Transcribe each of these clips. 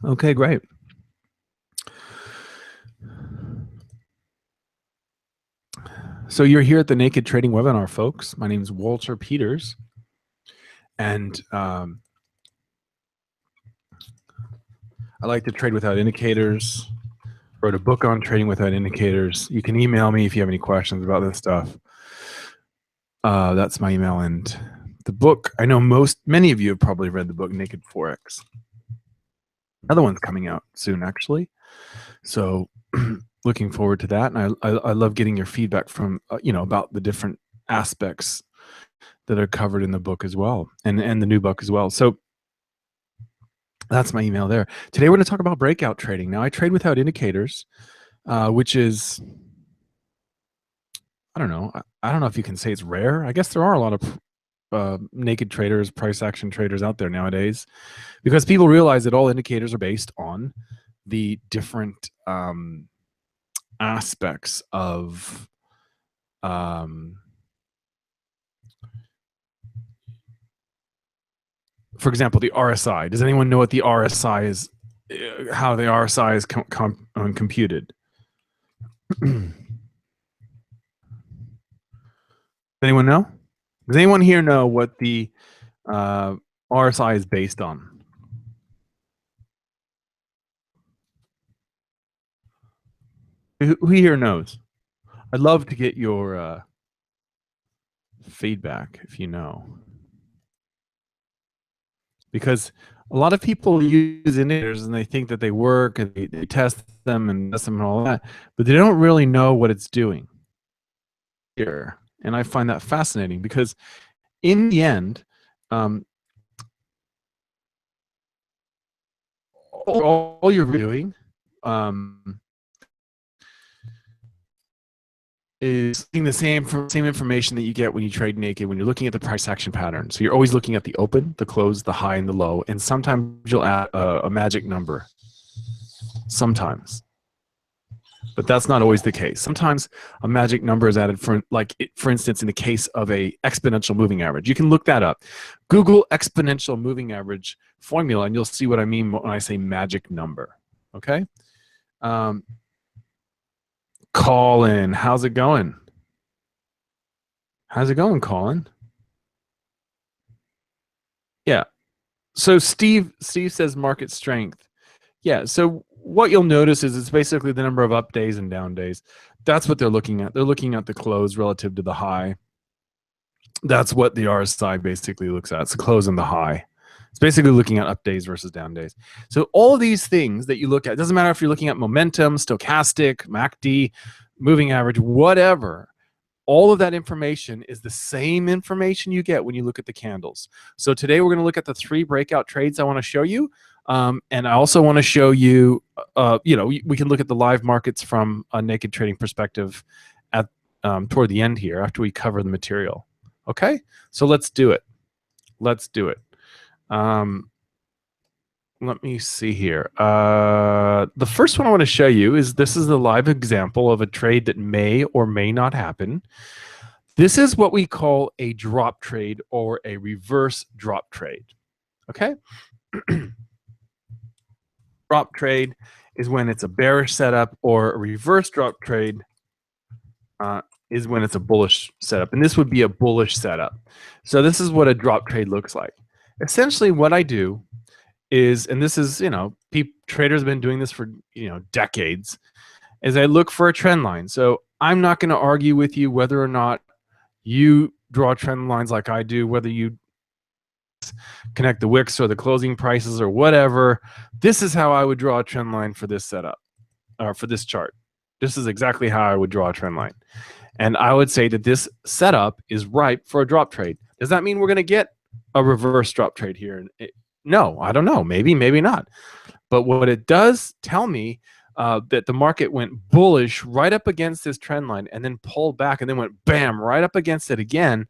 Okay, great. So you're here at the Naked Trading webinar, folks. My name is Walter Peters, and I like to trade without indicators. Wrote a book on trading without indicators. You can email me if you have any questions about this stuff. That's my email. And the book, I know many of you have probably read the book Naked Forex. Another one's coming out soon, actually. So looking forward to that. And I love getting your feedback from, about the different aspects that are covered in the book as well, and the new book as well. So that's my email there. Today we're going to talk about breakout trading. Now I trade without indicators, which is, I don't know if you can say it's rare. I guess there are a lot of naked traders, price action traders out there nowadays, because people realize that all indicators are based on the different aspects of for example, the RSI. Does anyone know what the RSI is? How the RSI is computed? Anyone know? Does anyone here know what the RSI is based on? Who here knows? I'd love to get your feedback if you know. Because a lot of people use indicators and they think that they work and they test them and all that, but they don't really know what it's doing here. And I find that fascinating because in the end, all you're doing is seeing the same information that you get when you trade naked, when you're looking at the price action pattern. So you're always looking at the open, the close, the high, and the low. And sometimes you'll add a magic number. Sometimes. But that's not always the case. Sometimes a magic number is added for instance, in the case of a exponential moving average. You can look that up. Google exponential moving average formula, and you'll see what I mean when I say magic number. Okay? Colin, how's it going? How's it going, Colin? Yeah. So Steve says market strength. Yeah. So what you'll notice is it's basically the number of up days and down days. That's what they're looking at. They're looking at the close relative to the high. That's what the RSI basically looks at. It's the close and the high. It's basically looking at up days versus down days. So all of these things that you look at, it doesn't matter if you're looking at momentum, stochastic, MACD, moving average, whatever, all of that information is the same information you get when you look at the candles. So today we're going to look at the 3 breakout trades I want to show you. And I also want to show you, we can look at the live markets from a naked trading perspective at toward the end here after we cover the material. Okay, so let's do it. Let's do it. Let me see here. The first one I want to show you is this is the live example of a trade that may or may not happen. This is what we call a drop trade or a reverse drop trade. Okay? Drop trade is when it's a bearish setup, or a reverse drop trade is when it's a bullish setup. And this would be a bullish setup. So this is what a drop trade looks like. Essentially what I do is, and this is, traders have been doing this for, decades, is I look for a trend line. So I'm not going to argue with you whether or not you draw trend lines like I do, whether you connect the wicks or the closing prices or whatever. This is how I would draw a trend line for this setup, or for this chart. This is exactly how I would draw a trend line. And I would say that this setup is ripe for a drop trade. Does that mean we're going to get a reverse drop trade here? No, I don't know. Maybe, maybe not. But what it does tell me that the market went bullish right up against this trend line and then pulled back and then went bam right up against it again.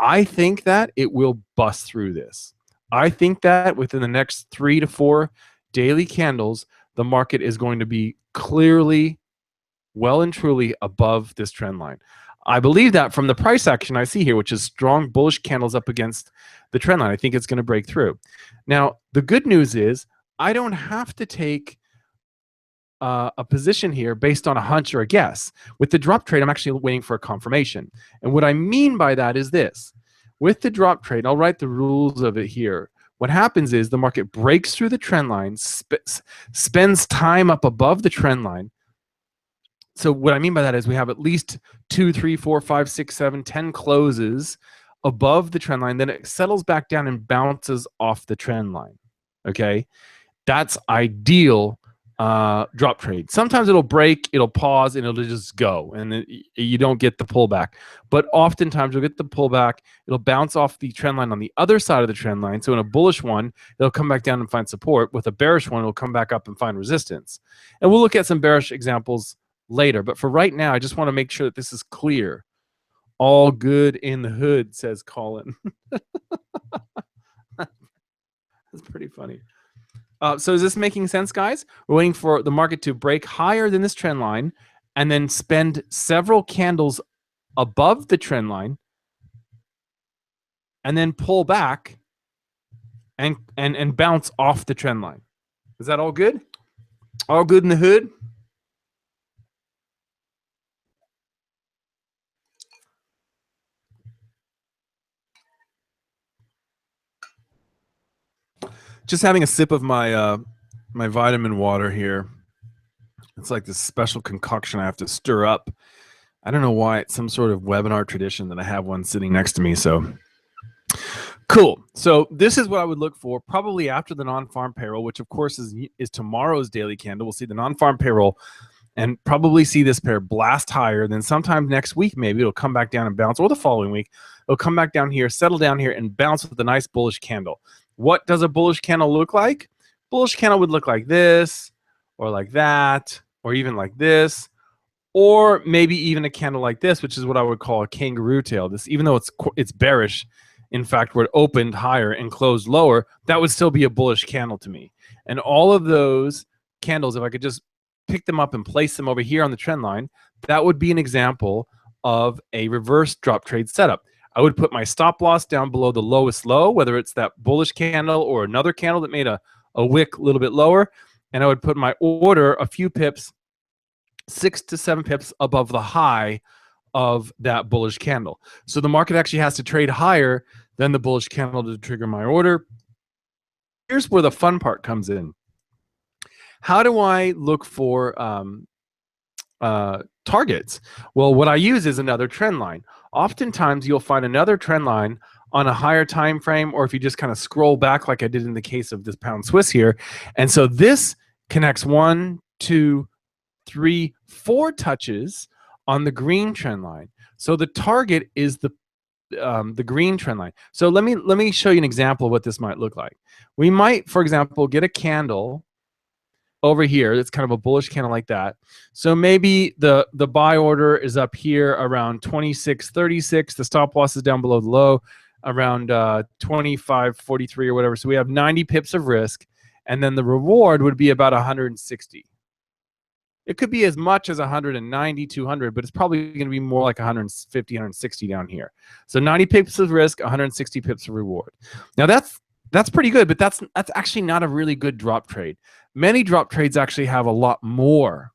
I think that it will bust through this. I think that within the next 3 to 4 daily candles, the market is going to be clearly, well and truly above this trend line. I believe that from the price action I see here, which is strong bullish candles up against the trend line. I think it's going to break through. Now, the good news is I don't have to take a position here based on a hunch or a guess. With the drop trade, I'm actually waiting for a confirmation. And what I mean by that is this. With the drop trade, I'll write the rules of it here. What happens is the market breaks through the trend line, spends time up above the trend line. So what I mean by that is we have at least 2, 3, 4, 5, 6, 7, 10 closes above the trend line. Then it settles back down and bounces off the trend line. Okay, that's ideal drop trade. Sometimes it'll break, it'll pause, and it'll just go, and you don't get the pullback. But oftentimes you'll get the pullback. It'll bounce off the trend line on the other side of the trend line. So in a bullish one, it'll come back down and find support. With a bearish one, it'll come back up and find resistance. And we'll look at some bearish examples later. But for right now, I just want to make sure that this is clear. All good in the hood, says Colin. That's pretty funny. So is this making sense, guys? We're waiting for the market to break higher than this trend line and then spend several candles above the trend line and then pull back and bounce off the trend line. Is that all good? All good in the hood? Just having a sip of my my vitamin water here. It's like this special concoction I have to stir up. I don't know why. It's some sort of webinar tradition that I have one sitting next to me. So cool. So this is what I would look for probably after the non-farm payroll, which of course is tomorrow's daily candle. We'll see the non-farm payroll and probably see this pair blast higher. Then sometime next week, maybe it'll come back down and bounce, or the following week, it'll come back down here, settle down here, and bounce with a nice bullish candle. What does a bullish candle look like? Bullish candle would look like this, or like that, or even like this, or maybe even a candle like this, which is what I would call a kangaroo tail. This, even though it's bearish, in fact, where it opened higher and closed lower, that would still be a bullish candle to me. And all of those candles, if I could just pick them up and place them over here on the trend line, that would be an example of a reverse drop trade setup. I would put my stop loss down below the lowest low, whether it's that bullish candle or another candle that made a wick a little bit lower. And I would put my order a few pips, 6 to 7 pips above the high of that bullish candle. So the market actually has to trade higher than the bullish candle to trigger my order. Here's where the fun part comes in. How do I look for targets? Well, what I use is another trend line. Oftentimes you'll find another trend line on a higher time frame, or if you just kind of scroll back like I did in the case of this pound Swiss here. And so this connects 1, 2, 3, 4 touches on the green trend line. So the target is the green trend line. So let me show you an example of what this might look like. We might, for example, get a candle over here that's kind of a bullish candle like that. So maybe the buy order is up here around 26.36. The stop loss is down below the low around 25.43 or whatever. So we have 90 pips of risk, and then the reward would be about 160. It could be as much as 190, 200, but it's probably going to be more like 150, 160 down here. So 90 pips of risk, 160 pips of reward. Now that's pretty good, but that's actually not a really good drop trade. Many drop trades actually have a lot more.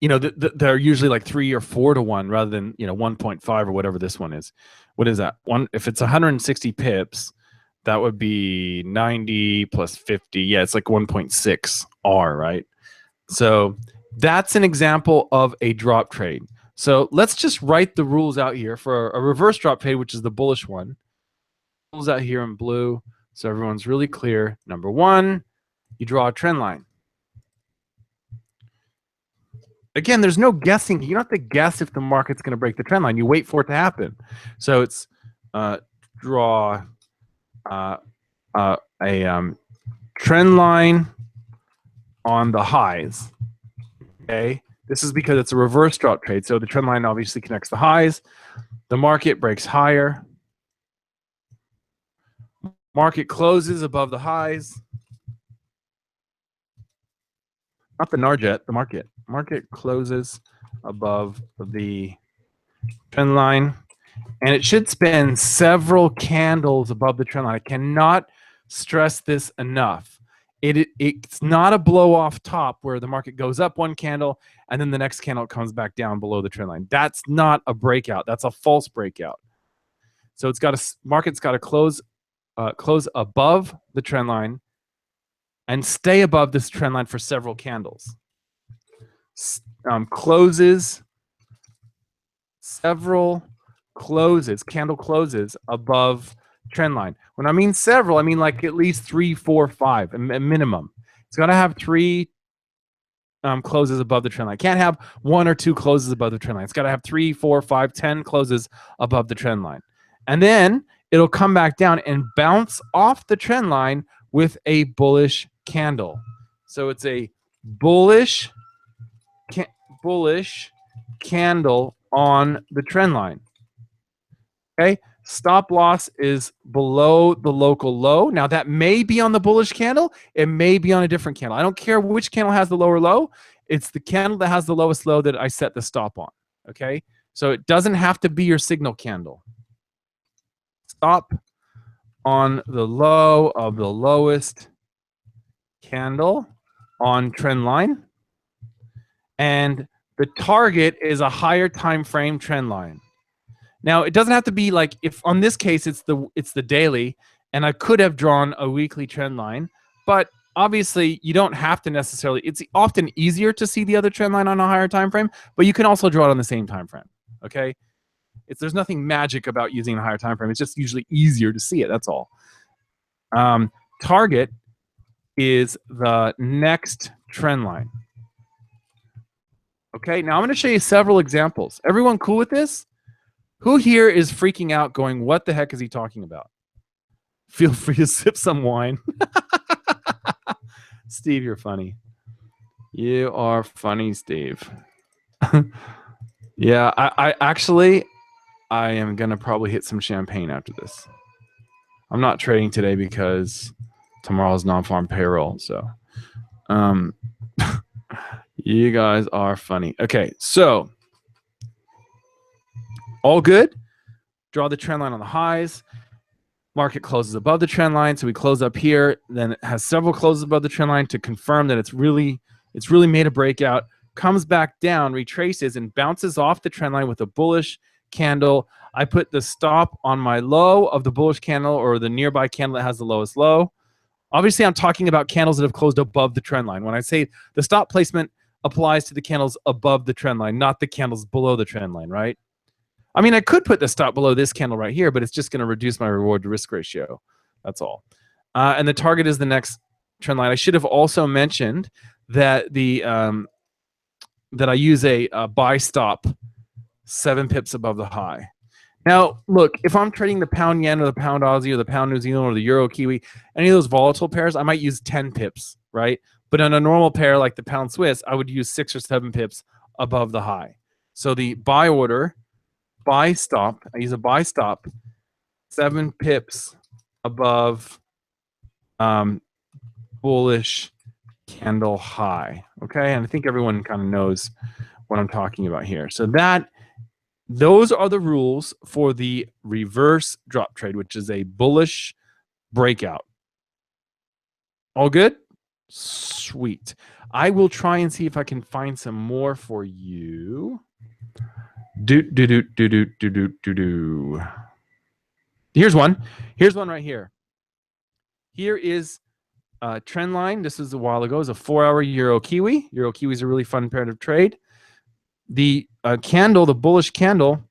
They're usually like 3 or 4 to 1 rather than 1.5 or whatever this one is. What is that? If it's 160 pips, that would be 90 plus 50. Yeah, it's like 1.6 R, right? So that's an example of a drop trade. So let's just write the rules out here for a reverse drop trade, which is the bullish one. Rules out here in blue, so everyone's really clear. Number 1, you draw a trend line. Again, there's no guessing. You don't have to guess if the market's going to break the trend line. You wait for it to happen. So it's draw a trend line on the highs. Okay, this is because it's a reverse drop trade. So the trend line obviously connects the highs. The market breaks higher. Market closes above the highs. Not the Narjet, the market. Market closes above the trend line. And it should spend several candles above the trend line. I cannot stress this enough. It's not a blow off top where the market goes up one candle and then the next candle comes back down below the trend line. That's not a breakout. That's a false breakout. So market's got to close above the trend line and stay above this trend line for several candles. Candle closes above trend line. When I mean several, I mean like at least 3, 4, 5, a minimum. It's got to have 3 closes above the trend line. Can't have 1 or 2 closes above the trend line. It's got to have 3, 4, 5, 10 closes above the trend line. And then it'll come back down and bounce off the trend line with a bullish candle. So it's a bullish candle on the trend line. Okay, stop loss is below the local low. Now that may be on the bullish candle. It may be on a different candle. I don't care which candle has the lower low. It's the candle that has the lowest low that I set the stop on. Okay, so it doesn't have to be your signal candle. Stop on the low of the lowest candle on trend line, and the target is a higher time frame trend line. Now it doesn't have to be like, if on this case it's the daily, and I could have drawn a weekly trend line, but obviously you don't have to necessarily. It's often easier to see the other trend line on a higher time frame, but you can also draw it on the same time frame. Okay, there's nothing magic about using a higher time frame. It's just usually easier to see it. That's all. Target is the next trend line. Okay, now I'm going to show you several examples. Everyone cool with this? Who here is freaking out going, what the heck is he talking about? Feel free to sip some wine. Steve, you're funny. You are funny, Steve. Yeah, I actually am going to probably hit some champagne after this. I'm not trading today because tomorrow's non-farm payroll. So you guys are funny. Okay, so all good. Draw the trend line on the highs. Market closes above the trend line, so we close up here. Then it has several closes above the trend line to confirm that it's really made a breakout. Comes back down, retraces, and bounces off the trend line with a bullish candle. I put the stop on my low of the bullish candle, or the nearby candle that has the lowest low. Obviously, I'm talking about candles that have closed above the trend line. When I say the stop placement applies to the candles above the trend line, not the candles below the trend line, right? I mean, I could put the stop below this candle right here, but it's just going to reduce my reward to risk ratio. That's all. And the target is the next trend line. I should have also mentioned that that I use a buy stop 7 pips above the high. Now, look, if I'm trading the pound yen or the pound Aussie or the pound New Zealand or the euro Kiwi, any of those volatile pairs, I might use 10 pips, right? But on a normal pair like the pound Swiss, I would use 6 or 7 pips above the high. So the buy order, buy stop, I use a buy stop 7 pips above bullish candle high. Okay, and I think everyone kind of knows what I'm talking about here. So those are the rules for the reverse drop trade, which is a bullish breakout. All good? Sweet. I will try and see if I can find some more for you. Here's one. Here's one right here. Here is a trend line. This is a while ago. It's a 4-hour Euro Kiwi. Euro Kiwi is a really fun pair to trade. The candle, the bullish candle.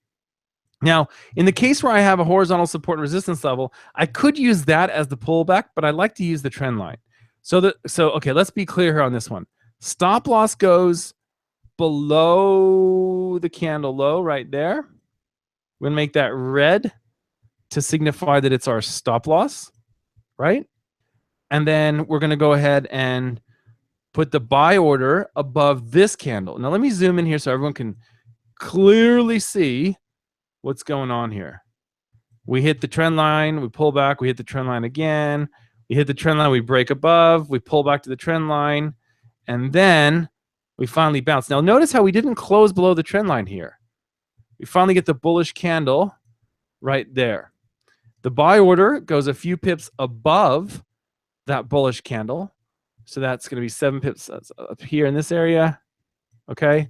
Now, in the case where I have a horizontal support and resistance level, I could use that as the pullback, but I like to use the trend line. So okay, let's be clear here on this one. Stop loss goes below the candle low right there. We're going to make that red to signify that it's our stop loss, right? And then we're going to go ahead and put the buy order above this candle. Now let me zoom in here so everyone can clearly see what's going on here. We hit the trend line, we pull back, we hit the trend line again, we hit the trend line, we break above, we pull back to the trend line, and then we finally bounce. Now notice how we didn't close below the trend line here. We finally get the bullish candle right there. The buy order goes a few pips above that bullish candle. So that's going to be 7 pips up here in this area. Okay.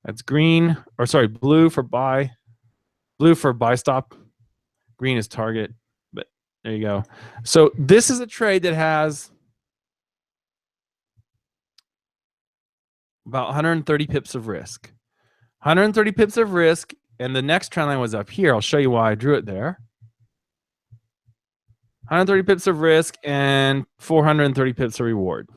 That's green, or sorry, blue for buy. Blue for buy stop. Green is target. But there you go. So this is a trade that has about 130 pips of risk. 130 pips of risk, and the next trend line was up here. I'll show you why I drew it there. 130 pips of risk and 430 pips of reward.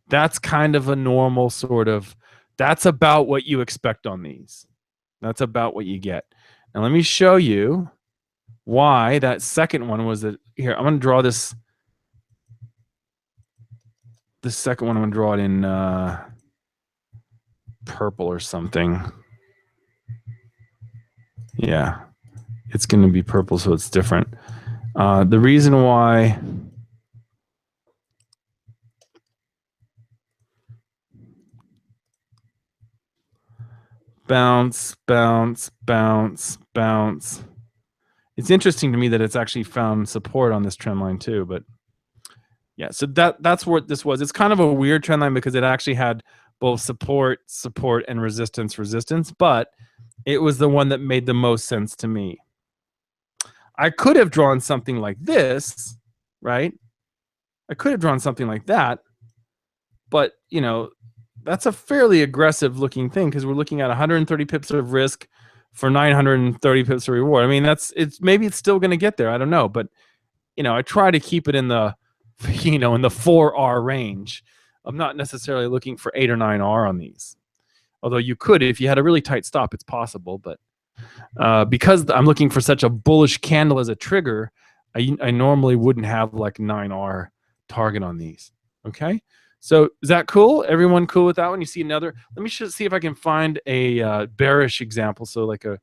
That's kind of a normal sort of, that's about what you expect on these. That's about what you get. Now let me show you why that second one was that here. I'm going to draw this. The second one, I'm going to draw it in purple or something. Yeah, it's going to be purple, so it's different. The reason why bounce, bounce, bounce, bounce. It's interesting to me that it's actually found support on this trend line too, but yeah, so that's what this was. It's kind of a weird trend line because it actually had both support, and resistance, but it was the one that made the most sense to me. I could have drawn something like this, right? I could have drawn something like that, but you know, that's a fairly aggressive looking thing because we're looking at 130 pips of risk for 930 pips of reward. I mean, maybe it's still going to get there. I don't know, but you know, I try to keep it in the, you know, in the 4R range. I'm not necessarily looking for 8 or 9R on these. Although you could, if you had a really tight stop, it's possible. But because I'm looking for such a bullish candle as a trigger, I normally wouldn't have like 9R target on these. Okay, so is that cool? Everyone cool with that one? You see another? Let me see if I can find a bearish example. So like a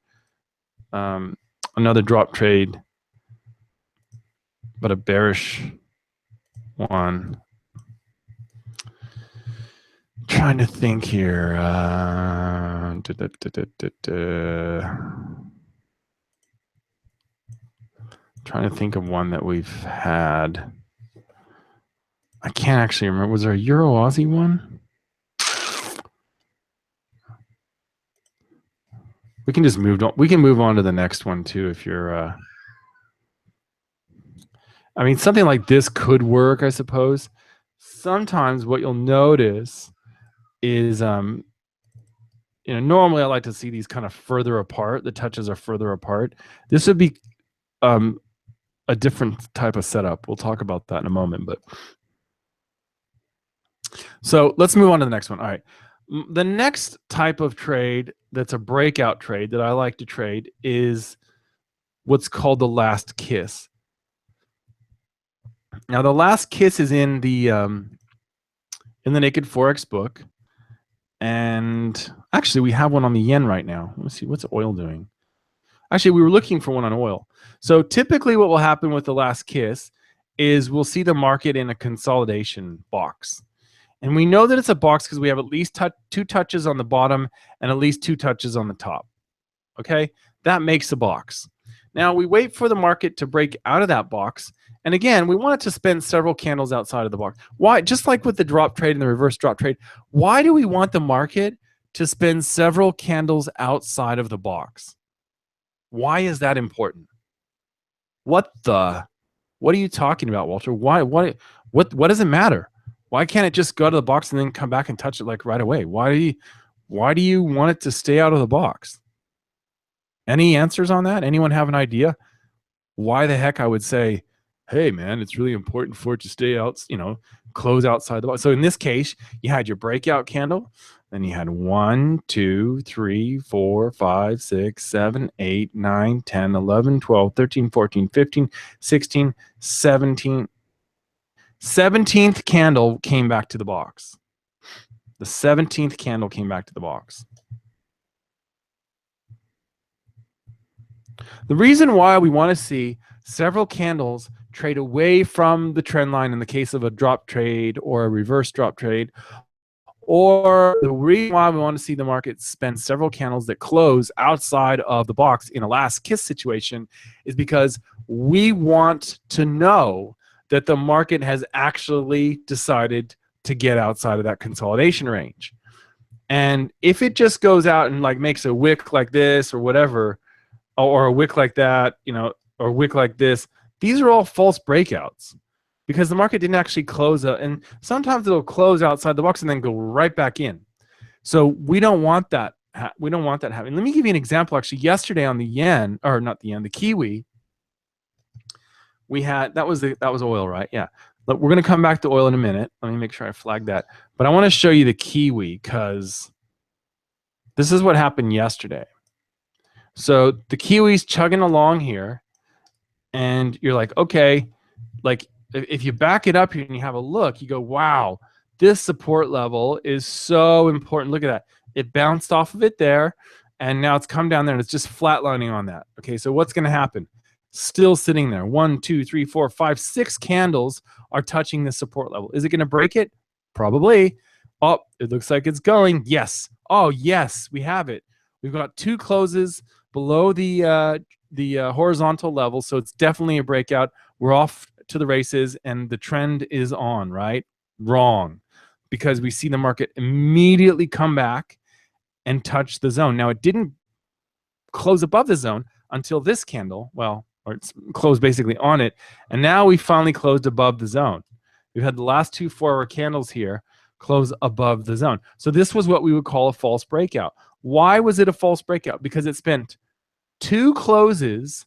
another drop trade, but a bearish one. Trying to think here. Trying to think of one that we've had. I can't actually remember. Was there a Euro Aussie one? We can just move on. We can move on to the next one too if you're. I mean, something like this could work, I suppose. Sometimes what you'll notice is, you know, normally I like to see these kind of further apart. The touches are further apart. This would be a different type of setup. We'll talk about that in a moment. But so let's move on to the next one. All right. The next type of trade that's a breakout trade that I like to trade is what's called the last kiss. Now, the last kiss is in the Naked Forex book. And actually, we have one on the yen right now. Let's see, what's oil doing? Actually, we were looking for one on oil. So typically what will happen with the last kiss is we'll see the market in a consolidation box. And we know that it's a box because we have at least 2 touches on the bottom and at least 2 touches on the top. Okay, that makes a box. Now we wait for the market to break out of that box. And again, we want it to spend several candles outside of the box. Why? Just like with the drop trade and the reverse drop trade, why do we want the market to spend several candles outside of the box? Why is that important? What are you talking about, Walter? Why? What does it matter? Why can't it just go to the box and then come back and touch it like right away? Why do you want it to stay out of the box? Any answers on that? Anyone have an idea? Why the heck I would say, hey man, it's really important for it to stay out, you know, close outside the box. So in this case, you had your breakout candle, then you had 1, 2, 3, 4, 5, 6, 7, 8, 9, 10, 11, 12, 13, 14, 15, 16, 17. 17th candle came back to the box. The 17th candle came back to the box. The reason why we want to see several candles trade away from the trend line in the case of a drop trade or a reverse drop trade, or the reason why we want to see the market spend several candles that close outside of the box in a last kiss situation is because we want to know that the market has actually decided to get outside of that consolidation range. And if it just goes out and like makes a wick like this or whatever, or a wick like that, or a wick like this, these are all false breakouts because the market didn't actually close out. And sometimes it'll close outside the box and then go right back in. So we don't want that. We don't want that happening. Let me give you an example. Actually, yesterday on the yen, or not the yen, the kiwi, we had that was oil, right? Yeah. But we're going to come back to oil in a minute. Let me make sure I flag that. But I want to show you the kiwi because this is what happened yesterday. So the kiwi's chugging along here, and you're like, okay, like if you back it up here and you have a look, you go, wow, this support level is so important. Look at that. It bounced off of it there, and now it's come down there, and it's just flatlining on that. Okay, so what's going to happen? Still sitting there. 1, 2, 3, 4, 5, 6 candles are touching the support level. Is it going to break it? Probably. Oh, it looks like it's going. Yes. Oh, yes, we have it. We've got 2 closes below the horizontal level, so it's definitely a breakout. We're off to the races, and the trend is on, right? Wrong, because we see the market immediately come back and touch the zone. Now, it didn't close above the zone until this candle, or it's closed basically on it, and now we finally closed above the zone. We've had the last 2 forward candles here close above the zone. So this was what we would call a false breakout. Why was it a false breakout? Because it spent 2 closes.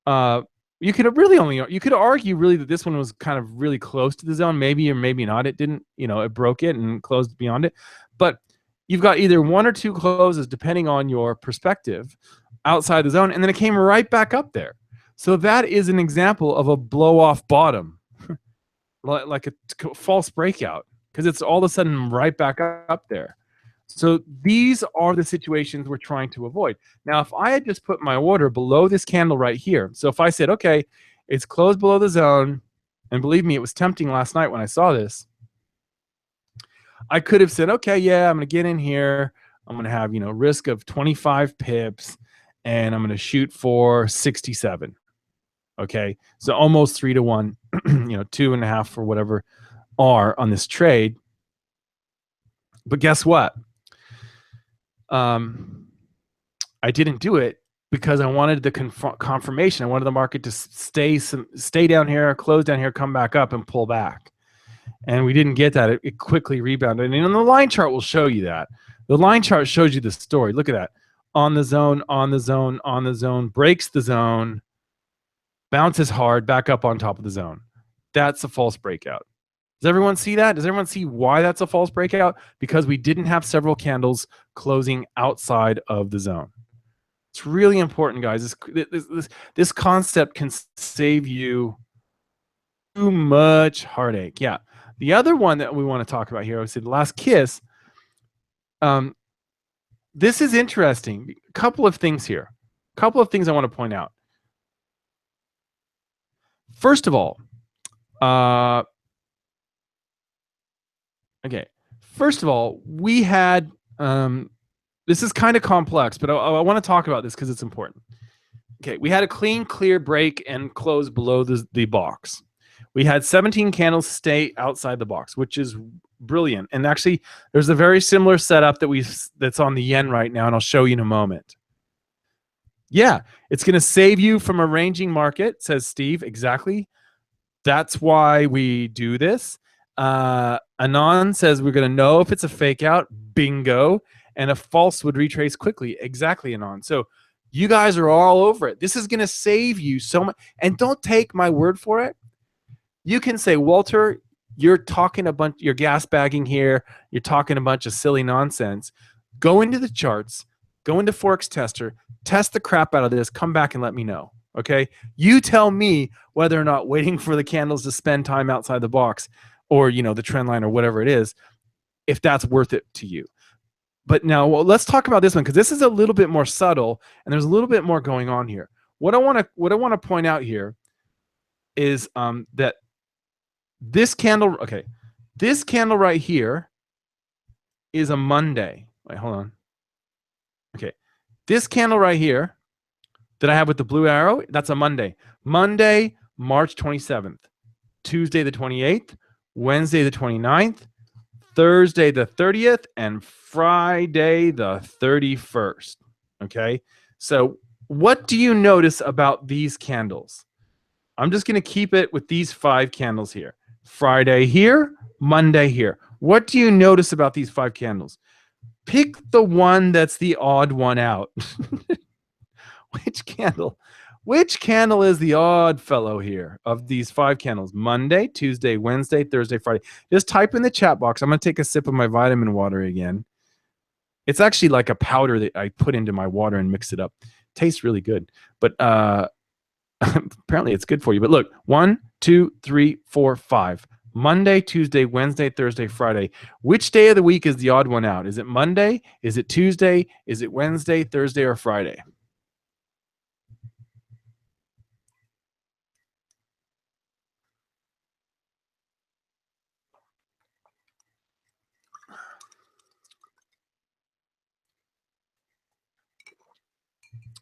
You could argue really that this one was kind of really close to the zone, maybe or maybe not. It didn't, it broke it and closed beyond it. But you've got either 1 or 2 closes, depending on your perspective, outside the zone, and then it came right back up there. So that is an example of a blow off bottom, like a false breakout, because it's all of a sudden right back up there. So these are the situations we're trying to avoid. Now, if I had just put my order below this candle right here, so if I said, okay, it's closed below the zone, and believe me, it was tempting last night when I saw this, I could have said, okay, yeah, I'm going to get in here. I'm going to have, risk of 25 pips, and I'm going to shoot for 67. Okay, so almost 3 to 1, 2.5 or whatever R on this trade. But guess what? I didn't do it because I wanted the confirmation. I wanted the market to stay down here, close down here, come back up, and pull back. And we didn't get that. It quickly rebounded. And the line chart will show you that. The line chart shows you the story. Look at that. On the zone, on the zone, on the zone, breaks the zone, bounces hard, back up on top of the zone. That's a false breakout. Does everyone see that? Does everyone see why that's a false breakout? Because we didn't have several candles closing outside of the zone. It's really important, guys. This concept can save you too much heartache. Yeah. The other one that we want to talk about here, I said the last kiss. This is interesting. A couple of things here. A couple of things I want to point out. First of all, we had, this is kind of complex, but I want to talk about this because it's important. Okay, we had a clean, clear break and close below the box. We had 17 candles stay outside the box, which is brilliant. And actually, there's a very similar setup that's on the yen right now, and I'll show you in a moment. Yeah, it's going to save you from a ranging market, says Steve. Exactly. That's why we do this. Anon says we're going to know if it's a fake out. Bingo. And a false would retrace quickly. Exactly, Anon. So you guys are all over it. This is going to save you so much. And don't take my word for it. You can say, Walter, you're talking you're gas bagging here. You're talking a bunch of silly nonsense. Go into the charts. Go into Forex Tester. Test the crap out of this. Come back and let me know. Okay? You tell me whether or not waiting for the candles to spend time outside the box or, the trend line or whatever it is, if that's worth it to you. But now, let's talk about this one because this is a little bit more subtle and there's a little bit more going on here. What I want to point out here is that this candle, this candle right here is a Monday. Wait, hold on. Okay, this candle right here that I have with the blue arrow, that's a Monday. Monday, March 27th. Tuesday the 28th, Wednesday the 29th, Thursday the 30th, and Friday the 31st. Okay, so what do you notice about these candles? I'm just going to keep it with these 5 candles here. Friday here, Monday here. What do you notice about these 5 candles? Pick the one that's the odd one out. Which candle is the odd fellow here of these 5 candles? Monday, Tuesday, Wednesday, Thursday, Friday. Just type in the chat box. I'm going to take a sip of my vitamin water again. It's actually like a powder that I put into my water and mix it up. Tastes really good. But apparently it's good for you. But look, 1, 2, 3, 4, 5. Monday, Tuesday, Wednesday, Thursday, Friday. Which day of the week is the odd one out? Is it Monday? Is it Tuesday? Is it Wednesday, Thursday, or Friday?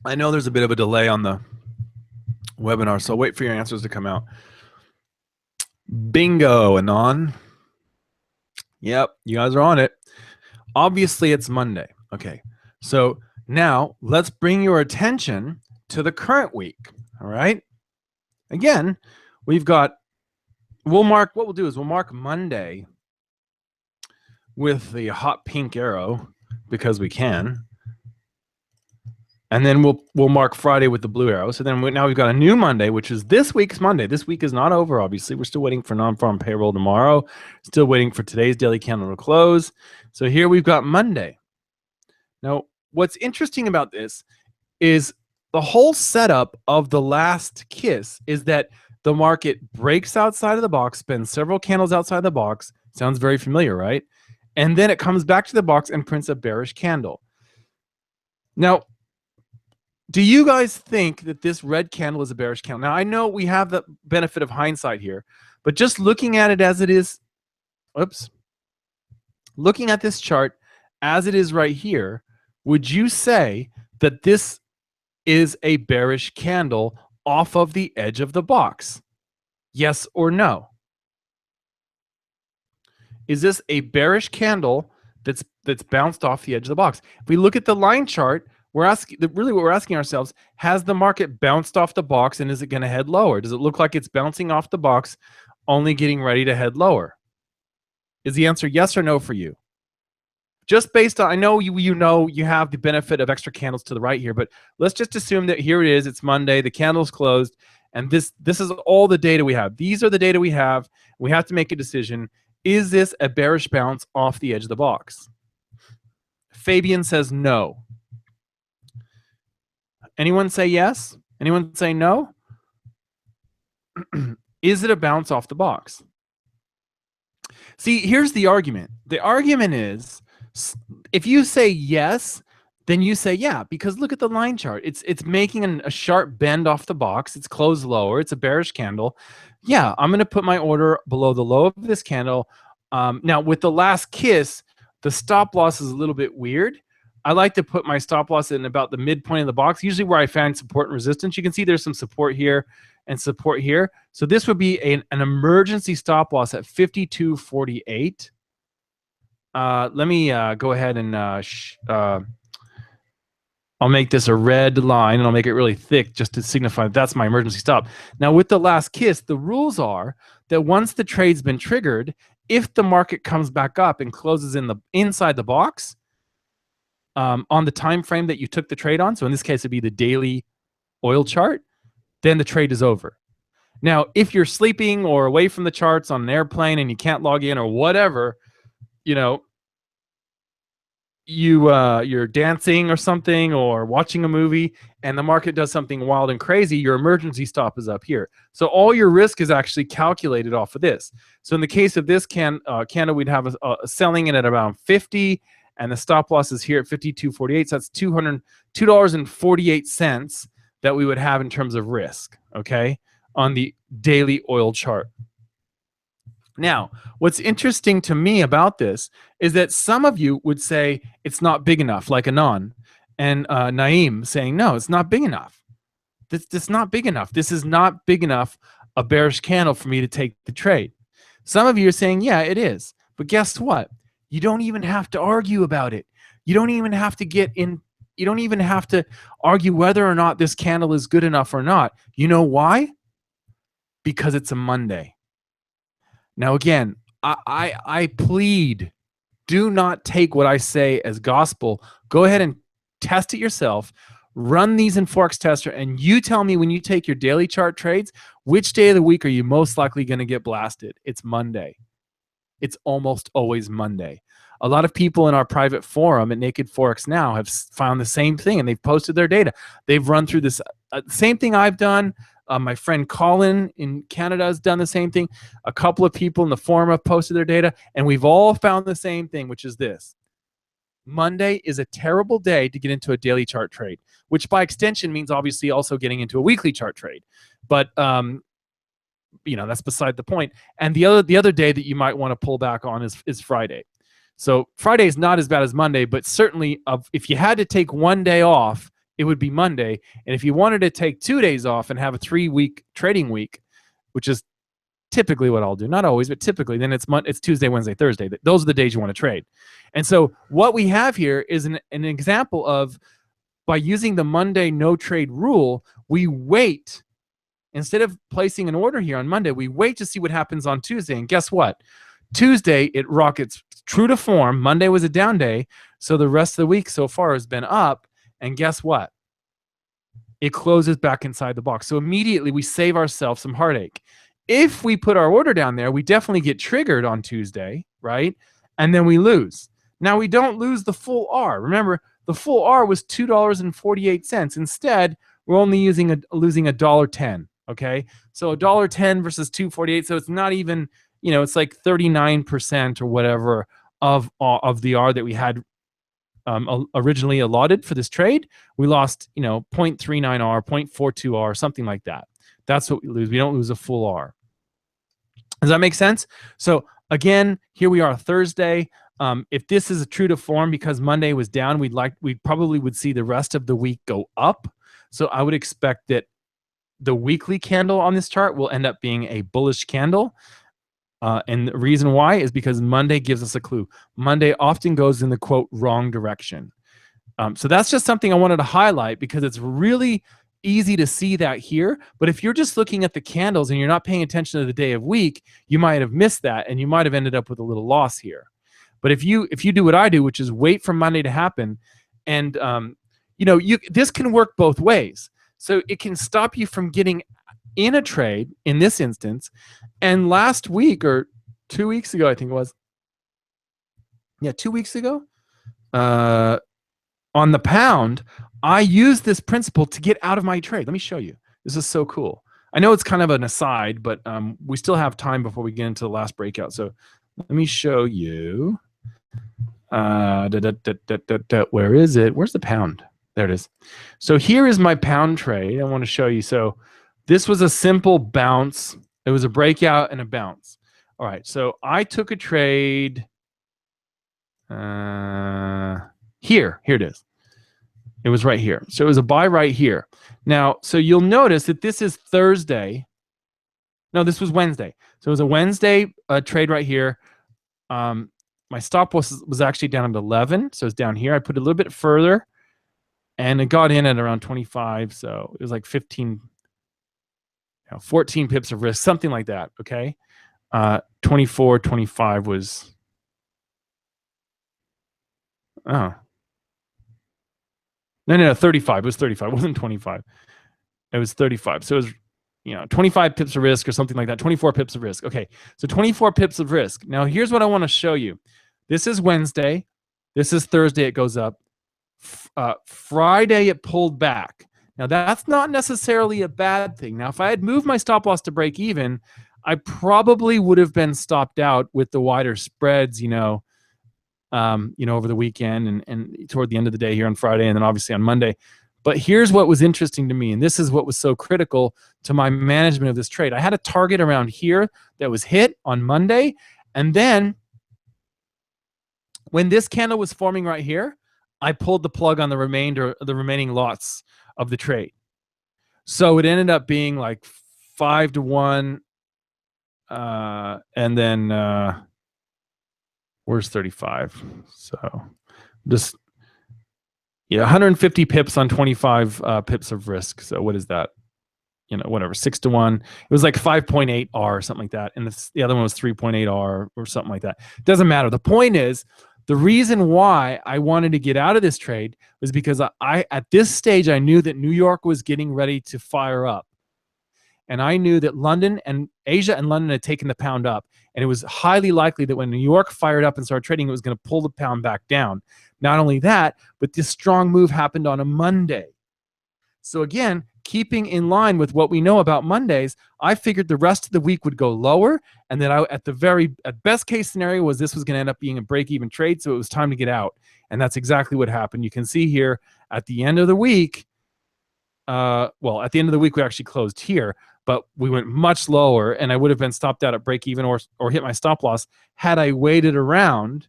I know there's a bit of a delay on the webinar, so wait for your answers to come out. Bingo, Anon. Yep, you guys are on it. Obviously, it's Monday. Okay, so now let's bring your attention to the current week. All right. Again, we've got, what we'll do is we'll mark Monday with the hot pink arrow because we can. And then we'll mark Friday with the blue arrow. So then now we've got a new Monday, which is this week's Monday. This week is not over, obviously. We're still waiting for non-farm payroll tomorrow. Still waiting for today's daily candle to close. So here we've got Monday. Now, what's interesting about this is the whole setup of the last kiss is that the market breaks outside of the box, spends several candles outside the box. Sounds very familiar, right? And then it comes back to the box and prints a bearish candle. Now, do you guys think that this red candle is a bearish candle? Now, I know we have the benefit of hindsight here, but just looking at it as it is, looking at this chart as it is right here, would you say that this is a bearish candle off of the edge of the box? Yes or no? Is this a bearish candle that's bounced off the edge of the box? If we look at the line chart, we're asking, really what we're asking ourselves, has the market bounced off the box and is it going to head lower? Does it look like it's bouncing off the box, only getting ready to head lower? Is the answer yes or no for you? Just based on, I know you know you have the benefit of extra candles to the right here, but let's just assume that here it is, it's Monday, the candle's closed, and this is all the data we have. These are the data we have. We have to make a decision. Is this a bearish bounce off the edge of the box? Fabian says no. Anyone say yes? Anyone say no? Is it a bounce off the box? See, here's the argument. The argument is, if you say yes, then you say yeah, because look at the line chart. It's making a sharp bend off the box. It's closed lower. It's a bearish candle. Yeah, I'm going to put my order below the low of this candle. Now, with the last kiss, the stop loss is a little bit weird. I like to put my stop loss in about the midpoint of the box, usually where I find support and resistance. You can see there's some support here and support here. So this would be an emergency stop loss at 52.48. Let me go ahead and I'll make this a red line, and I'll make it really thick just to signify that's my emergency stop. Now, with the last kiss, the rules are that once the trade's been triggered, if the market comes back up and closes inside the box, on the time frame that you took the trade on, so in this case it'd be the daily oil chart, then the trade is over. Now, if you're sleeping or away from the charts on an airplane and you can't log in or whatever, you know, you're dancing or something or watching a movie and the market does something wild and crazy, your emergency stop is up here. So all your risk is actually calculated off of this. So in the case of this candle, we'd have a selling in at around 50, and the stop loss is here at 52.48. So that's $2.48 that we would have in terms of risk, okay, on the daily oil chart. Now, what's interesting to me about this is that some of you would say it's not big enough, like Anon, and Naeem saying, no, it's not big enough. This not big enough. This is not big enough a bearish candle for me to take the trade. Some of you are saying, yeah, it is. But guess what? You don't even have to argue about it. You don't even have to get in. You don't even have to argue whether or not this candle is good enough or not. You know why? Because it's a Monday. Now, again, I plead, do not take what I say as gospel. Go ahead and test it yourself. Run these in Forex Tester, and you tell me when you take your daily chart trades, which day of the week are you most likely going to get blasted? It's Monday. It's almost always Monday. A lot of people in our private forum at Naked Forex Now have found the same thing, and they've posted their data. They've run through this same thing I've done. My friend Colin in Canada has done the same thing. A couple of people in the forum have posted their data, and we've all found the same thing, which is this. Monday is a terrible day to get into a daily chart trade, which by extension means obviously also getting into a weekly chart trade. But that's beside the point. And the other day that you might want to pull back on is Friday. So Friday is not as bad as Monday, but certainly if you had to take one day off, it would be Monday. And if you wanted to take 2 days off and have a 3-week trading week, which is typically what I'll do, not always, but typically, then it's Tuesday, Wednesday, Thursday. Those are the days you want to trade. And so what we have here is an example of, by using the Monday no trade rule, we wait. Instead of placing an order here on Monday, we wait to see what happens on Tuesday. And guess what? Tuesday, it rockets true to form. Monday was a down day. So the rest of the week so far has been up. And guess what? It closes back inside the box. So immediately we save ourselves some heartache. If we put our order down there, we definitely get triggered on Tuesday, right? And then we lose. Now, we don't lose the full R. Remember, the full R was $2.48. Instead, we're only losing $1.10. Okay, so $1.10 versus $2.48. So it's not even, it's like 39% or whatever of the R that we had originally allotted for this trade. We lost, 0.39 R, 0.42 R, something like that. That's what we lose. We don't lose a full R. Does that make sense? So again, here we are Thursday. If this is a true to form, because Monday was down, we probably would see the rest of the week go up. So I would expect that the weekly candle on this chart will end up being a bullish candle. And the reason why is because Monday gives us a clue. Monday often goes in the, quote, wrong direction. So that's just something I wanted to highlight, because it's really easy to see that here. But if you're just looking at the candles and you're not paying attention to the day of week, you might have missed that, and you might have ended up with a little loss here. But if you do what I do, which is wait for Monday to happen, and this can work both ways. So it can stop you from getting in a trade in this instance. And last week, or 2 weeks ago, I think it was. Yeah, 2 weeks ago, on the pound, I used this principle to get out of my trade. Let me show you. This is so cool. I know it's kind of an aside, but we still have time before we get into the last breakout. So let me show you. Where is it? Where's the pound? There it is. So here is my pound trade. I want to show you. So this was a simple bounce. It was a breakout and a bounce. All right. So I took a trade. Here it is. It was right here. So it was a buy right here. Now, so you'll notice that this is Thursday. No, this was Wednesday. So it was a Wednesday trade right here. My stop was actually down at 11. So it's down here. I put it a little bit further, and it got in at around 25. So it was like 14 pips of risk, something like that. Okay. 24, 25 was, oh. No, 35. It was 35. It wasn't 25. It was 35. So it was, 25 pips of risk or something like that. 24 pips of risk. Okay. So 24 pips of risk. Now, here's what I want to show you. This is Wednesday. This is Thursday. It goes up. Friday, it pulled back. Now, that's not necessarily a bad thing. Now, if I had moved my stop loss to break even, I probably would have been stopped out with the wider spreads, over the weekend and toward the end of the day here on Friday, and then obviously on Monday. But here's what was interesting to me, and this is what was so critical to my management of this trade. I had a target around here that was hit on Monday, and then when this candle was forming right here, I pulled the plug on the remaining lots of the trade. So it ended up being like 5 to 1. And then where's 35? So just, yeah, 150 pips on 25 pips of risk. So what is that? Whatever, 6 to 1. It was like 5.8 R or something like that. And the other one was 3.8 R or something like that. Doesn't matter. The point is, the reason why I wanted to get out of this trade was because I at this stage, I knew that New York was getting ready to fire up. And I knew that London and Asia and London had taken the pound up. And it was highly likely that when New York fired up and started trading, it was going to pull the pound back down. Not only that, but this strong move happened on a Monday. So again, keeping in line with what we know about Mondays, I figured the rest of the week would go lower, and that at best case scenario was this was going to end up being a break-even trade, so it was time to get out. And that's exactly what happened. You can see here at the end of the week, at the end of the week we actually closed here, but we went much lower, and I would have been stopped out at break-even or hit my stop loss had I waited around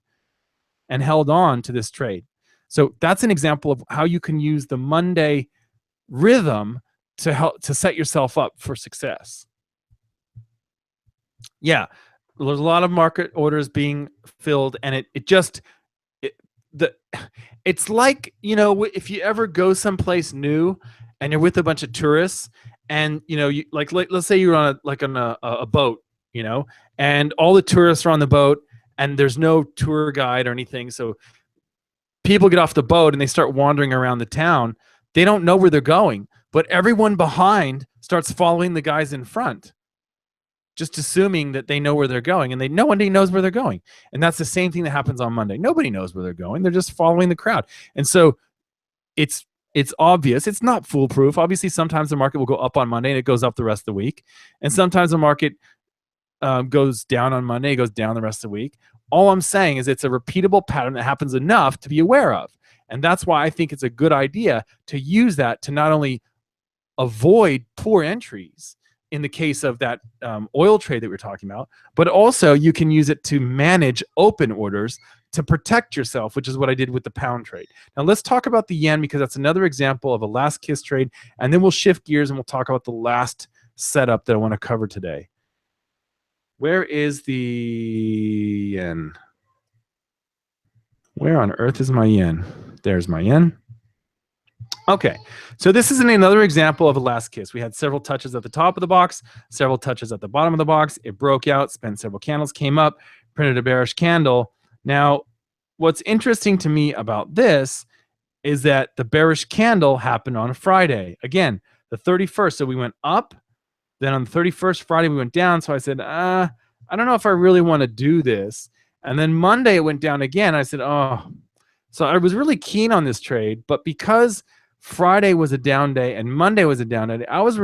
and held on to this trade. So that's an example of how you can use the Monday rhythm to help to set yourself up for success. Yeah, there's a lot of market orders being filled, and it's like, if you ever go someplace new and you're with a bunch of tourists, and let's say you're on a boat, and all the tourists are on the boat, and there's no tour guide or anything, so people get off the boat and they start wandering around the town. They don't know where they're going, but everyone behind starts following the guys in front, just assuming that they know where they're going, and nobody knows where they're going. And that's the same thing that happens on Monday. Nobody knows where they're going. They're just following the crowd. And so it's obvious. It's not foolproof. Obviously, sometimes the market will go up on Monday and it goes up the rest of the week. And sometimes the market goes down on Monday, it goes down the rest of the week. All I'm saying is it's a repeatable pattern that happens enough to be aware of. And that's why I think it's a good idea to use that to not only avoid poor entries in the case of that oil trade that we're talking about, but also you can use it to manage open orders to protect yourself, which is what I did with the pound trade. Now let's talk about the yen, because that's another example of a last kiss trade. And then we'll shift gears and we'll talk about the last setup that I want to cover today. Where is the yen? Where on earth is my yen? There's my yen. Okay, so this is another example of a last kiss. We had several touches at the top of the box, several touches at the bottom of the box. It broke out, spent several candles, came up, printed a bearish candle. Now, what's interesting to me about this is that the bearish candle happened on a Friday. Again, the 31st. So we went up. Then on the 31st, Friday, we went down. So I said, I don't know if I really want to do this. And then Monday, it went down again. I said, oh. So I was really keen on this trade, but because Friday was a down day and Monday was a down day, I was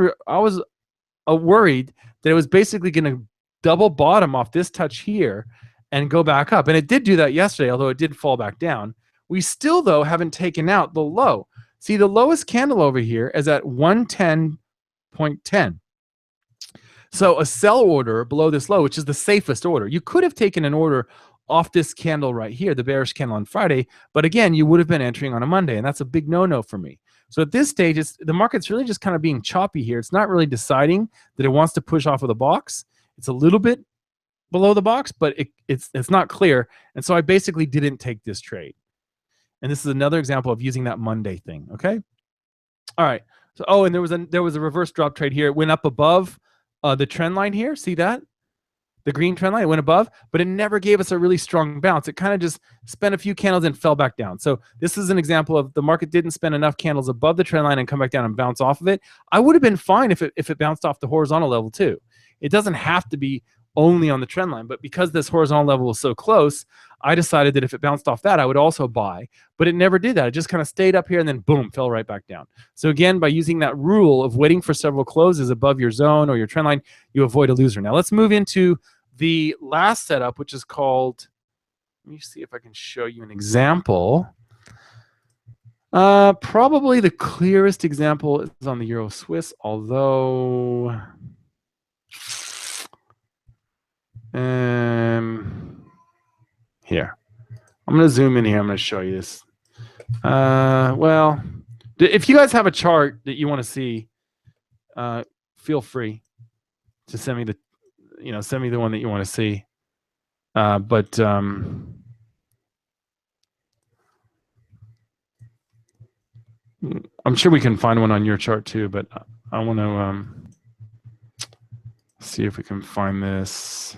worried that it was basically going to double bottom off this touch here and go back up. And it did do that yesterday, although it did fall back down. We still, though, haven't taken out the low. See, the lowest candle over here is at 110.10. So a sell order below this low, which is the safest order. You could have taken an order off this candle right here, the bearish candle on Friday, but again, you would have been entering on a Monday, and that's a big no-no for me. So at this stage, the market's really just kind of being choppy here. It's not really deciding that it wants to push off of the box. It's a little bit below the box, but it's not clear, and so I basically didn't take this trade. And this is another example of using that Monday thing, okay? All right. So, and there was a reverse drop trade here. It went up above the trend line here. See that? The green trend line, it went above, but it never gave us a really strong bounce. It kind of just spent a few candles and fell back down. So this is an example of the market didn't spend enough candles above the trend line and come back down and bounce off of it. I would have been fine if it bounced off the horizontal level too. It doesn't have to be only on the trend line, but because this horizontal level was so close, I decided that if it bounced off that, I would also buy, but it never did that. It just kind of stayed up here and then boom, fell right back down. So again, by using that rule of waiting for several closes above your zone or your trend line, you avoid a loser. Now let's move into the last setup, which is called, let me see if I can show you an example. Probably the clearest example is on the Euro Swiss, although here, I'm going to zoom in here. I'm going to show you this. Well, if you guys have a chart that you want to see, feel free. Just send me the, send me the one that you want to see. But I'm sure we can find one on your chart too, but I want to see if we can find this.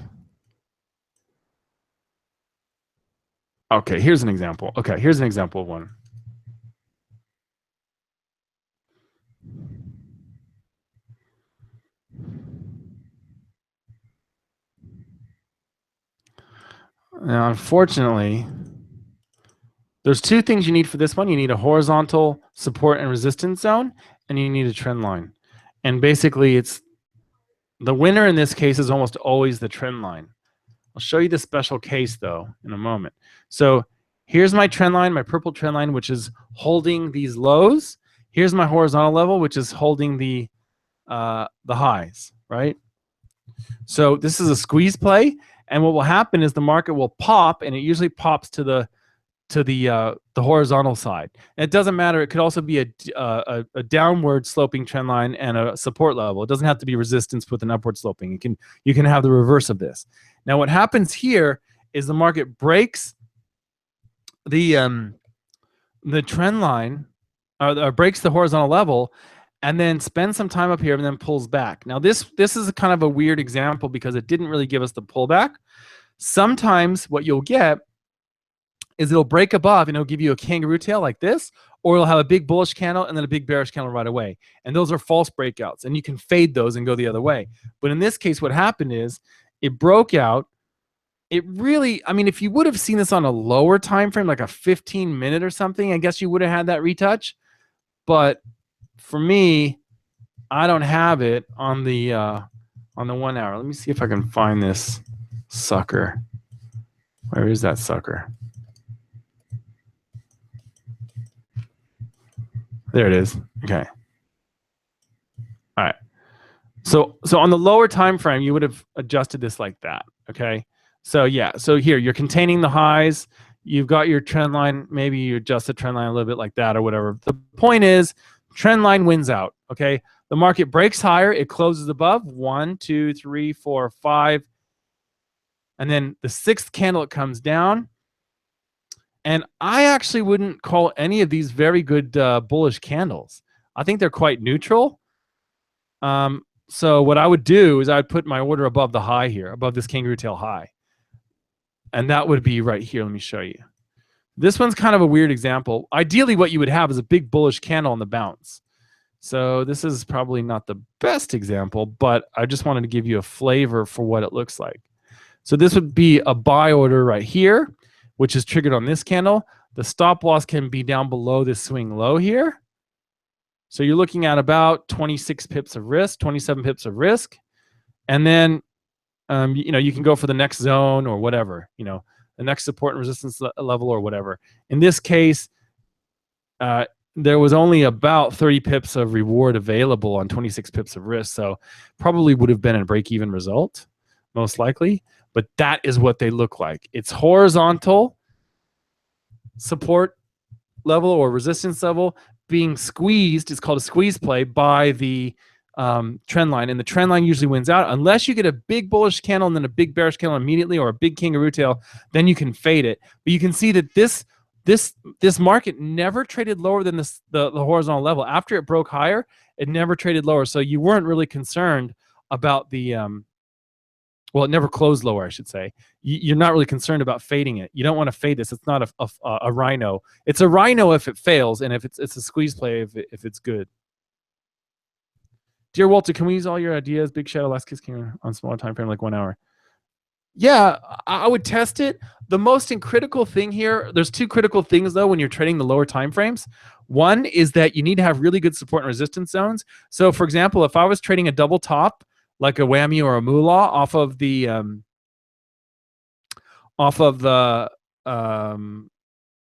Okay, here's an example. Okay, here's an example of one. Now, unfortunately, there's two things you need for this one. You need a horizontal support and resistance zone, and you need a trend line. And basically, it's the winner in this case is almost always the trend line. I'll show you the special case, though, in a moment. So here's my trend line, my purple trend line, which is holding these lows. Here's my horizontal level, which is holding the highs, right? So this is a squeeze play, and what will happen is the market will pop, and it usually pops to the horizontal side. And it doesn't matter. It could also be a downward sloping trend line and a support level. It doesn't have to be resistance with an upward sloping. You can have the reverse of this. Now, what happens here is the market breaks the trend line, or breaks the horizontal level, and then spends some time up here and then pulls back. Now, this is a kind of a weird example because it didn't really give us the pullback. Sometimes what you'll get is it'll break above and it'll give you a kangaroo tail like this, or it'll have a big bullish candle and then a big bearish candle right away. And those are false breakouts, and you can fade those and go the other way. But in this case, what happened is it broke out. It really, I mean, if you would have seen this on a lower time frame, like a 15-minute or something, I guess you would have had that retouch. But for me, I don't have it on the 1 hour. Let me see if I can find this sucker. Where is that sucker? There it is. Okay. All right. So on the lower time frame, you would have adjusted this like that. Okay. So yeah. So here you're containing the highs. You've got your trend line. Maybe you adjust the trend line a little bit like that or whatever. The point is, trend line wins out. Okay. The market breaks higher. It closes above 1, 2, 3, 4, 5. And then the sixth candle, it comes down. And I actually wouldn't call any of these very good bullish candles. I think they're quite neutral. So what I would do is I'd put my order above the high here, above this kangaroo tail high. And that would be right here. Let me show you. This one's kind of a weird example. Ideally, what you would have is a big bullish candle on the bounce. So this is probably not the best example, but I just wanted to give you a flavor for what it looks like. So this would be a buy order right here, which is triggered on this candle. The stop loss can be down below this swing low here. So you're looking at about 26 pips of risk, 27 pips of risk. And then, you can go for the next zone or whatever, the next support and resistance level or whatever. In this case, there was only about 30 pips of reward available on 26 pips of risk. So probably would have been a break-even result, most likely. But that is what they look like. It's horizontal support level or resistance level being squeezed. It's called a squeeze play by the trend line. And the trend line usually wins out. Unless you get a big bullish candle and then a big bearish candle immediately, or a big kangaroo tail, then you can fade it. But you can see that this market never traded lower than the horizontal level. After it broke higher, it never traded lower. So you weren't really concerned about the well, it never closed lower, I should say. You're not really concerned about fading it. You don't want to fade this. It's not a rhino. It's a rhino if it fails, and if it's a squeeze play if it's good. Dear Walter, can we use all your ideas? Big shadow, last kiss king on smaller time frame, like 1 hour. Yeah, I would test it. The most critical thing here, there's two critical things though when you're trading the lower time frames. One is that you need to have really good support and resistance zones. So for example, if I was trading a double top, like a whammy or a moolah off of the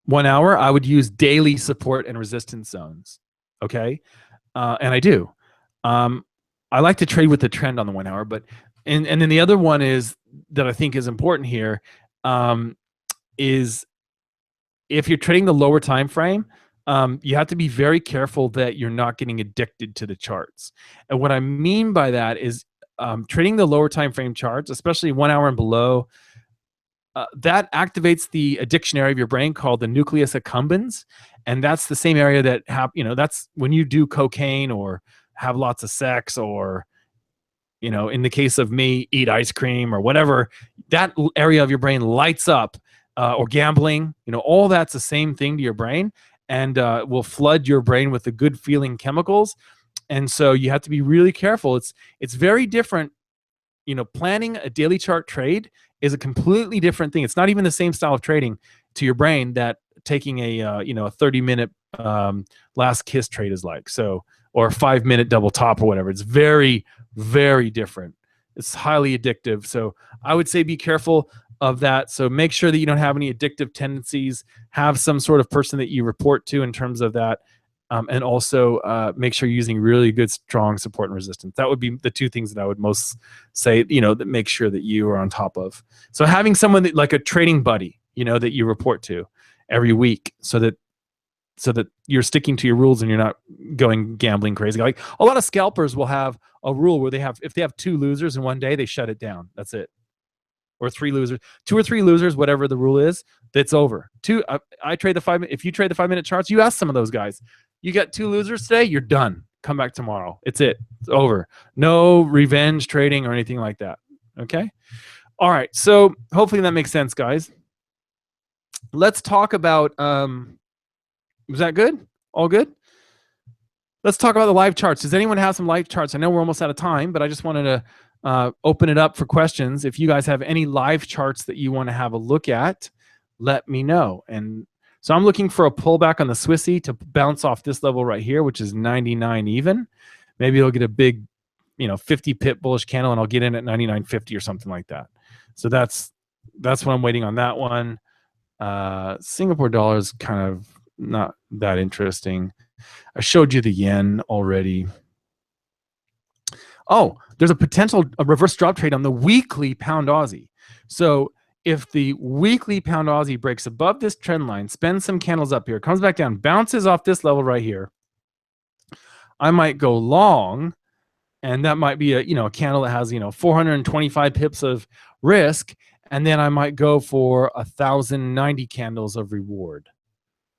1 hour, I would use daily support and resistance zones. Okay, and I do. I like to trade with the trend on the 1 hour, but and then the other one is that I think is important here is if you're trading the lower time frame, you have to be very careful that you're not getting addicted to the charts. And what I mean by that is trading the lower time frame charts, especially 1 hour and below, that activates the addiction area of your brain called the nucleus accumbens, and that's the same area that that's when you do cocaine or have lots of sex, or in the case of me, eat ice cream or whatever, that area of your brain lights up, or gambling, all that's the same thing to your brain, and will flood your brain with the good feeling chemicals. And so you have to be really careful. It's very different. Planning a daily chart trade is a completely different thing. It's not even the same style of trading to your brain that taking a 30-minute last kiss trade is like. So, or a 5-minute double top or whatever. It's very, very different. It's highly addictive. So I would say be careful of that. So make sure that you don't have any addictive tendencies. Have some sort of person that you report to in terms of that. And also make sure you're using really good, strong support and resistance. That would be the two things that I would most say, that make sure that you are on top of. So having someone that, like a trading buddy, that you report to every week, so that you're sticking to your rules and you're not going gambling crazy. Like a lot of scalpers will have a rule where if they have 2 losers in one day, they shut it down. That's it. Or 3 losers, 2 or 3 losers, whatever the rule is, that's over. I trade the 5 minute. If you trade the 5-minute charts, you ask some of those guys, you got 2 losers today, you're done. Come back tomorrow. It's over. No revenge trading or anything like that. Okay. All right. So hopefully that makes sense, guys. Let's talk about, was that good? All good? Let's talk about the live charts. Does anyone have some live charts? I know we're almost out of time, but I just wanted to open it up for questions. If you guys have any live charts that you want to have a look at, let me know. And so I'm looking for a pullback on the Swissy to bounce off this level right here, which is 99 even. Maybe it'll get a big, 50 pip bullish candle, and I'll get in at 99.50 or something like that. So that's what I'm waiting on that one. Singapore dollar is kind of not that interesting. I showed you the yen already. Oh, there's a reverse drop trade on the weekly pound Aussie. So if the weekly pound Aussie breaks above this trend line, spends some candles up here, comes back down, bounces off this level right here, I might go long, and that might be a candle that has 425 pips of risk, and then I might go for 1,090 candles of reward.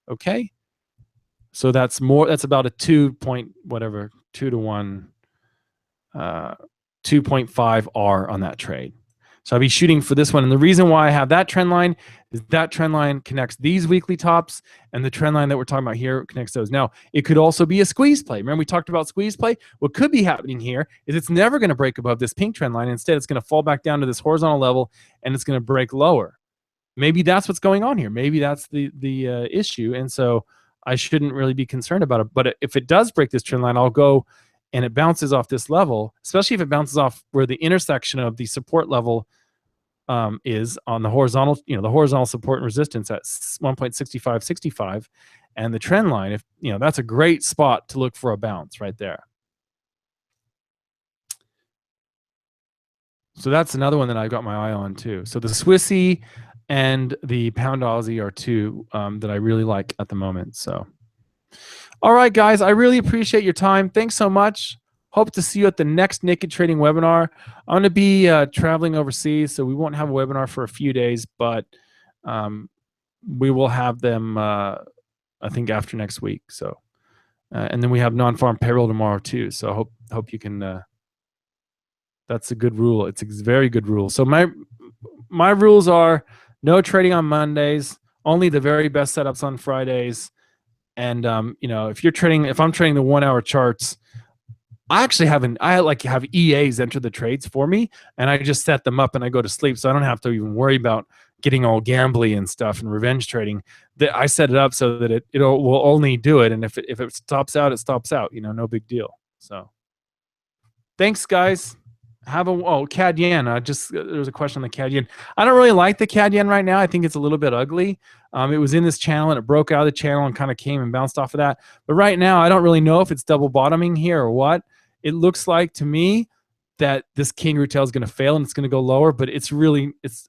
Okay, so that's about a 2 to 1, 2.5 R on that trade. So I'll be shooting for this one. And the reason why I have that trend line is that trend line connects these weekly tops, and the trend line that we're talking about here connects those. Now, it could also be a squeeze play. Remember we talked about squeeze play? What could be happening here is it's never going to break above this pink trend line. Instead, it's going to fall back down to this horizontal level, and it's going to break lower. Maybe that's what's going on here. Maybe that's the issue. And so I shouldn't really be concerned about it. But if it does break this trend line, I'll go and it bounces off this level, especially if it bounces off where the intersection of the support level is on the horizontal, the horizontal support and resistance at 1.6565, and the trend line, if that's a great spot to look for a bounce right there. So that's another one that I've got my eye on too. So the Swissy and the pound Aussie are two that I really like at the moment. So, all right, guys, I really appreciate your time. Thanks so much. Hope to see you at the next Naked Trading webinar. I'm going to be traveling overseas, so we won't have a webinar for a few days, but we will have them, I think, after next week. So, and then we have non-farm payroll tomorrow too. So hope you can. That's a good rule. It's a very good rule. So my rules are no trading on Mondays, only the very best setups on Fridays, and if I'm trading the 1 hour charts, I actually have EAs enter the trades for me, and I just set them up and I go to sleep, so I don't have to even worry about getting all gambly and stuff and revenge trading. I set it up so that it will only do it, and if it stops out, it stops out. No big deal. So, thanks, guys. CAD yen. There's a question on the CAD yen. I don't really like the CAD yen right now. I think it's a little bit ugly. It was in this channel and it broke out of the channel and kind of came and bounced off of that. But right now, I don't really know if it's double bottoming here or what. It looks like to me that this kangaroo tail is going to fail and it's going to go lower, but it's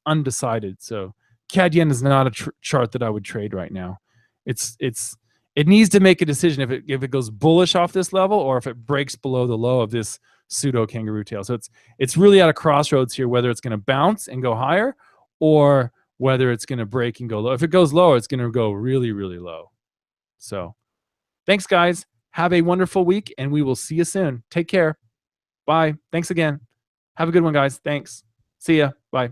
undecided. So CAD yen is not a chart that I would trade right now. It needs to make a decision if it goes bullish off this level or if it breaks below the low of this pseudo kangaroo tail. So it's really at a crossroads here, whether it's going to bounce and go higher or whether it's going to break and go low. If it goes low, it's going to go really, really low. So thanks, guys. Have a wonderful week, and we will see you soon. Take care. Bye. Thanks again. Have a good one, guys. Thanks. See ya. Bye.